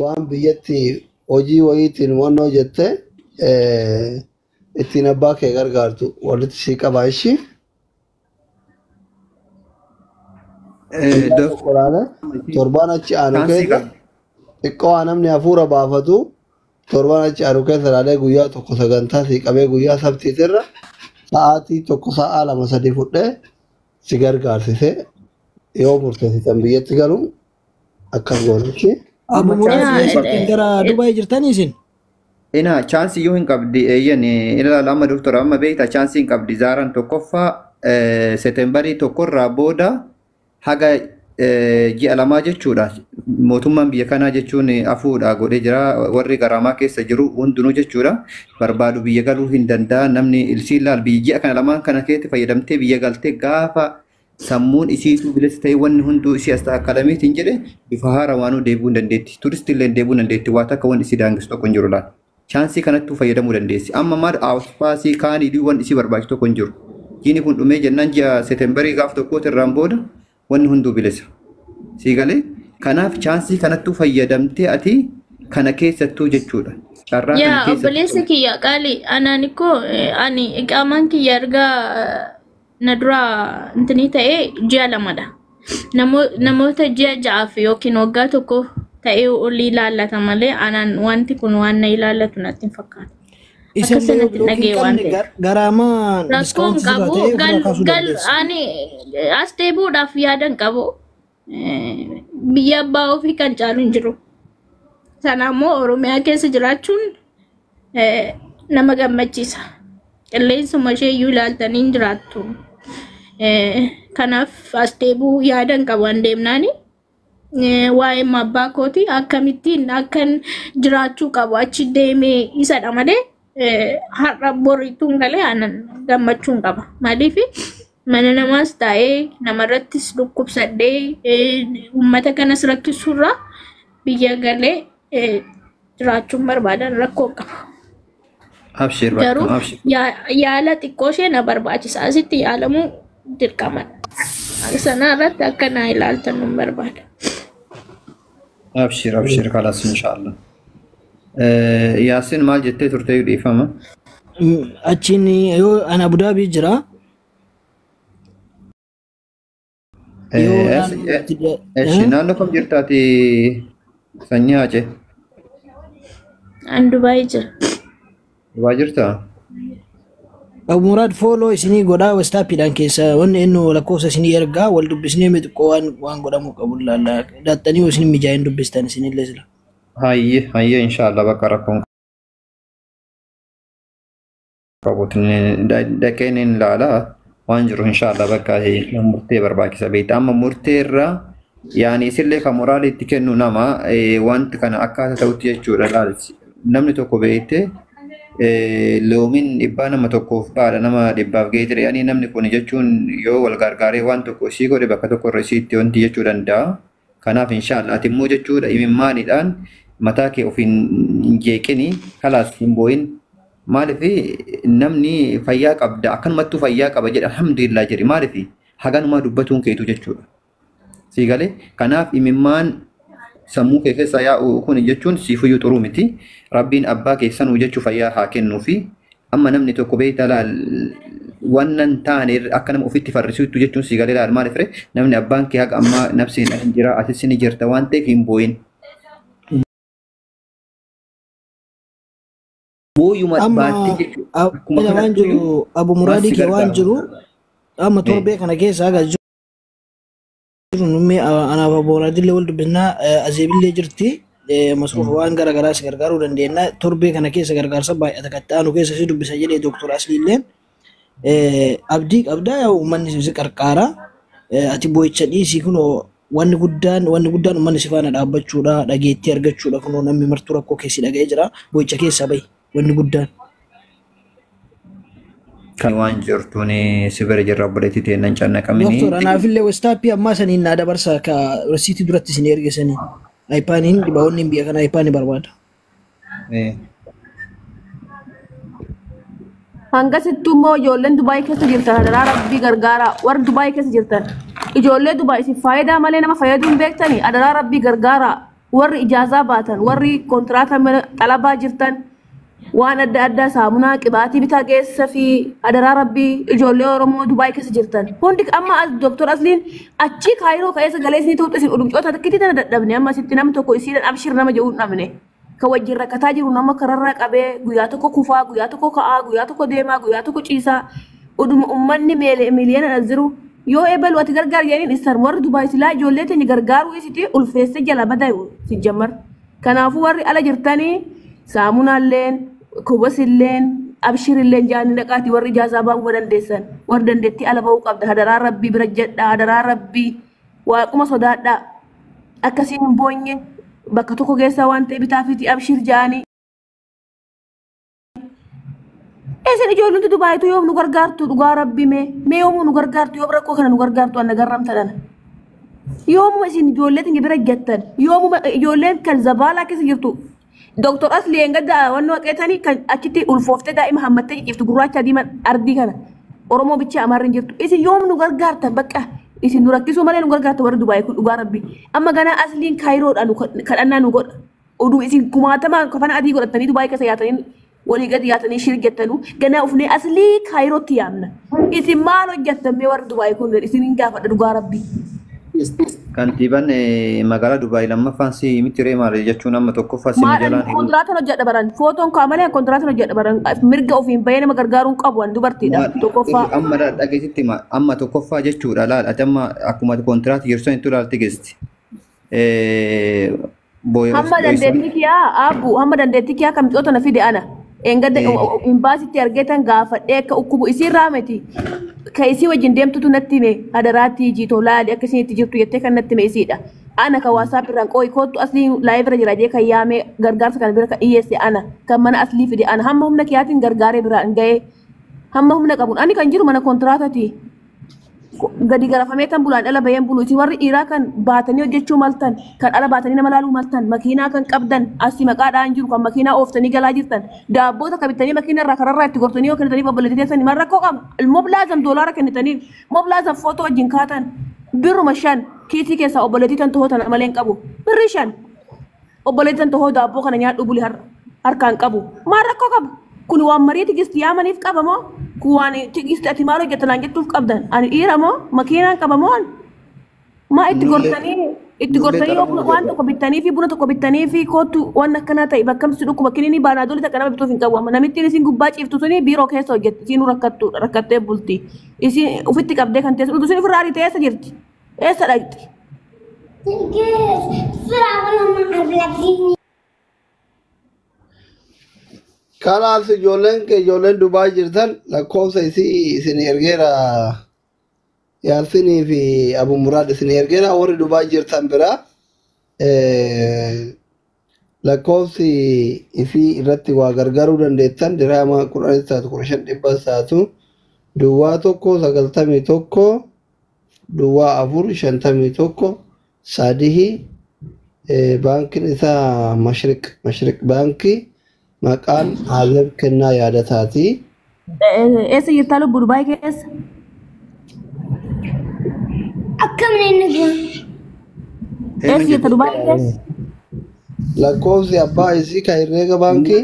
waan biyyatti hojii wayiitiin wannoo jettee ittiin abbaa kee gargaartu walitti sii qabaa ishii. Torbaan achi aanu keessa xiqqoo namni hafuura baafatu torbaan achi aanu keessa ilaalee guyyaa tokko sagantaa sii qabee guyyaa sabtiitirra sa'aatii tokko sa'aa lama sadii fudhee si gargaarsisee yoo murteessitan biyyatti galu akkas goonichi. Abu Muraad gara Dubai jirtanii isin? Ina chance yoo hin qabdi eeyyani ilaala amma doktora amma beekta chance hin qabdi zaaran tokkoffaa Seetembarii tokkorraa booda haga ji'a lamaa jechuudha. Mootummaan biyya kanaa jechuun afuudha godhee jira warri garamaa keessa jiru hundinuu jechuudha. Barbaadu biyya galuu hin danda'a namni ilsiin laal biyya ji'a kana lamaan kana keessatti fayyadamtee biyya galtee gaafa sammuun isiitu bilisa ta'e wanni hunduu isii as akkalamiitiin jedhe bifa haarawaanuu deebi'uu hin dandeetti. Turistii illee deebi'uu hin dandeetti waa takka wanni isii daangisu tokko hin jiru laal. Chaansii kanattuu fayyadamuu dandeessi. Amma maal awuspaasii kaanii wanni isii barbaachisu tokko hin jiru. Jiini kun dhumee jennaan ji'a Seetembarii gaaf tokkooti irraan booda wanni hunduu bilisa. Siigalee kanaaf chaansii kanattuu fayyadamtee ati kana keessattuu jechuudha. Yaa obboleessi kiyya qaali anaanikoo ani iqaamaan kiyya ergaa na dura intini ta'ee ji'a lamadha. Namoota ji'a ja'aaf yookiin waggaa tokko ta'ee olii ilaallata malee anaan wanti kun waan na ilaallatu natti hin fakkaatu. Akkasumatti dhagee waan ta'eef. Garaamaa rakkoon qabu ani as deebi'uudhaaf yaadan qabu biyya abbaa ofii kan caalu hin jiru. Sana immoo Oromiyaa keessa jiraachuun nama gammachiisa. Qilleensuma ishee iyyuu ilaaltanii hin jiraattu. Kanaaf as deebi'uu yaadan qabu an deemnaani. Waa'ee abbaa kooti akkamittiin akkan jiraachuu qabu achi deemee isadha malee har'a borituun galee anan gammachuun qaba. Maaliif mana namaas taa'ee namarrattis dhukkubsadhee uummata kanas rakkisuurraa biyya galee jiraachuun barbaadan rakkoo qaba. Garuu yaala xiqqoo ishee na barbaachisa. Asitti yaalamuu dirqamadha. Sana irratti akka na ilaaltan nun barbaada. Abshir kalas inshaallah. Yaasin maal jettee turte dhiifama? Achiin yoo an Abu Dhabii jira. Naannoo kam jirtaati sanyii hace? An Dubai jira. Dubai jirta? Abu Muraad follow isinii godhaa wastaapiidhaan keessa wanni inni lakkoofsa isinii ergaa wal dubbisnee xiqqoo waan godhamuu qabu laallaa daattanii yoo isin mijaa'in dubbistan isinillee sila. Hayyee inshaallah bakka rakkoon qabuutiin dhaqeen hin laalaa waan jiru inshaallah bakka murtee barbaachisa beekta. Amma murteerra yaani isillee kan moraaliitti kennu nama wanti kana akkaataa ta'utti jechuudha laalsi. Namni tokko beektee loomin dhibbaa nama tokkoof baadha nama dhibbaaf ga'ee ture yaani namni kun jechuun yoo wal gargaaree waan tokko isii godhe bakka tokko irra isiitti wanti jechuu danda'a. Kanaaf inshaallah ati immoo jechuudha imimmaaniidhaan mataa kee ofiin hin jeeqini kalaas hin boo'in maaliif namni fayyaa qabda akkanumattuu fayyaa qaba jedha alhamdulillah jedhi maaliif haganumaa dubbatuun keetu jechuudha. Siigalee kanaaf imimmaan sammuu kee keessa yaa'u kun jechuun siifuyyuu xuruu miti. Rabbiin abbaa keessanuu jechuu fayyaa haa kennuufi amma namni tokko beektaa laal wannan taane akka nama ofitti farrisuutu jechuun siigalee laal maaliif namni abbaan kee haqa ammaa nafsiin hin jira asis ni jirta waan ta'eef hin boo'in. Amma waan jiru Abu Muraadii kee waan jiru amma torbee kana keessa haga jiru nummee anaaf Abu Muraadillee wal dubbisnaa azeebillee jirti. Masruufa waan garaagaraa si gargaaruu dandeenya torbee kana keessa gargaarsa baay'ata kattaanu keessa si dubbisa jedhee Dooktor Asliilleen abdii qabdaa yaa uummanni si qarqaara ati boo'icha dhiisii kunoo wanni guddaan uummanni si faana dhaabbachuudha dhageettii argachuudha kunoo namni martuu rakkoo keessi dhaga'ee jira boo'icha keessa bahi wanni guddaan. Kan waan jirtuun si bira jirra obboleettii ta'e nan cannaqamini. Dooktor anaafillee wastaappii ammaa saniin naa dabarsa ka rasiitii duratti isin ergisanii. iPaaniin dhibaa'onni biyya kana iPaanii barbaada. Hangasittuu immoo ijoolleen Dubaay keessa jirtan hadaraa rabbii gargaara warra Dubaay keessa jirtan ijoollee Dubaay isin faayidaa malee nama fayyaduu hin beektanii hadaraa rabbii gargaara warri ijaazaa baatan warri kontiraataa xalabaa jirtan waan adda addaa saamunaa qibaatii bitaa geessa fi adaraa rabbii ijoollee Oromoo Dubaay keessa jirtan hundi amma Dr. Asliin achi kaayiroo keessa galee isin ta'u isin udumcoota takkitii tana dadhabne amma sitti nam tokko isiidhan abshir nama jedhu dhabne ka wajjin rakkataa jiru nama kararraa qabee guyyaa tokko kufaa guyyaa tokko ka'aa guyyaa tokko deemaa guyyaa tokko ciisaa uduma ummanni miliyoona aziru yoo eebal wati gargaar jedhaniin isaan warri Dubaay silaa ijoollee teenya gargaaruu isiti ulfeesse jala badaayu si jammar kanaafuu warri ala jirtanii saamunaalleen kubasilleen abshirilleen jaani dhaqaati warri ijaazaa baa'uu dandeessan warri dandeettii ala ba'uu qabda hadaraa rabbii bira jedha hadaraa rabbii waaquma sodaadha akkasiin hin boonye bakka tokko geessaa waan ta'e bitaafiti abshir jaanii isin ijoolleen Dubaayitu yoom nu gargaartu dhugaa rabbii mee yoomuu nu gargaartu yoom rakkoo kana nu gargaartu anna garramtadhana yoomuu isin ijoollee tingi bira jettan yoomuu ijoolleen kan zabaalaa keessa jirtu Dr. Asli engadda wanno waqeetanii kan achitti ulfooftee daa'ima hammattee ciciftu gurraacha diimaa ardii kana Oromoo bicha amarrin jirtu isin yoom nu gargaartan bakka isin nu rakkisuu malee nu gargaartu warri Dubaay kun dhugaa rabbi amma ganaa Asliin kaayiroodhaan kadhannaa nu godha oduu isin kumaatama kafana adii godhatanii Dubaay keessa yaatanii walii gadi yaatanii shirgettanu ganaa ufnee Aslii kaayirootti yaamna isin maal hojjettan mee warri Dubaay kun isin hin gaafadha dhugaa rabbi Kantiibaan magaalaa Dubaay lammaffaan si miti reemaal jechuun amma tokkoffaa si jalaan kontiraataan hojjedha baran footoon kaamalee kontiraataan hojjedha baran mirga ofiin bahee nama gargaaruun qabu waan dubartiidha tokkoffaa amma dhageessitti amma tokkoffaa jechuudha laal ati amma akkuma kontiraati yeroo itti ilaalti geesti hamma dandeettii kiyaa aabbu hamma dandeettii kiyaa kam coota na fide ana engadda imbaasitti argeetan gaafadhee akka ukkubu isiin raameti ka isii wajjin deemtutu natti hime hadaraatti jiitoo laali akka isin itti jirtu jettee kan natti hime isiidha ana ka waasaap irraan qooyi kootu aslii laayif irra jira jee kan yaame gargaarsa kana bira ka dhiyyeesse ana kan mana aslii fide ana hamma humna kiyaatiin gargaaree biraan ga'ee hamma humna qabuun ani kan jiru mana kontiraatati gadi garafamee tan bulaan ala bayeen bulu isin warri dhiiraa kan baatanii hojjechuu maltan kan ala baatanii nama laaluu maltan makiinaa kan qabdan asii maqaadhaan jiru kan makiinaa ooftanii galaa jirtan daabboota kabitanii makiina irraa kararraa itti gortanii yoo kennitanii obboleettii teessanii maal rakkoo qaba mobilaazam doolaara kennitaniif mobilaazam footoo wajjin kaatan birruma 5 kiitii keessaa obboleettii tan tohoo tana malee hin qabu birri 5 obboleettii tan tohoo daabboo kana nyaadhu buli harkaan qabu maal rakkoo qaba kun waan marii tigisti yaamaniif qabamoo kuwaan tigisti ati maal hojjetan jettuuf qabdan ani dhiiramoo makiinaan qabamoo maa itti gortanii waan tokko bittanii fi buna tokko bittanii fi kootu waan akkanaa ta'e bakkamsi dhukku bakkinni baanaadolii takka nama bituuf hin qabu namittiin isin gubbaa ciiftu suni biiroo keessa hojjetti isin rakkattee bulti isin ufitti qabdee kan teessu isin ofirraa ariitee eessa jirti eessa dhaqxi kanaaf ijoolleen Dubaay jirtan lakkoofsa isin ergeera Yaasinii fi Abu Muraad isin ergeera warri Dubaay jirtan bira lakkoofsi isii irratti waa gargaaruu dandeettan diraama 15,500 duwwaa 191 duwwaa 451 saadihi baankiin isaa mashriq baankii maqaan Hazab kennaa yaadataati. Eessa jirtaa lubbu Dubaay keessa? Akkamni inni eessa jirta Dubaay keessa? lakkoofsi abbaa isii kan herreega baankii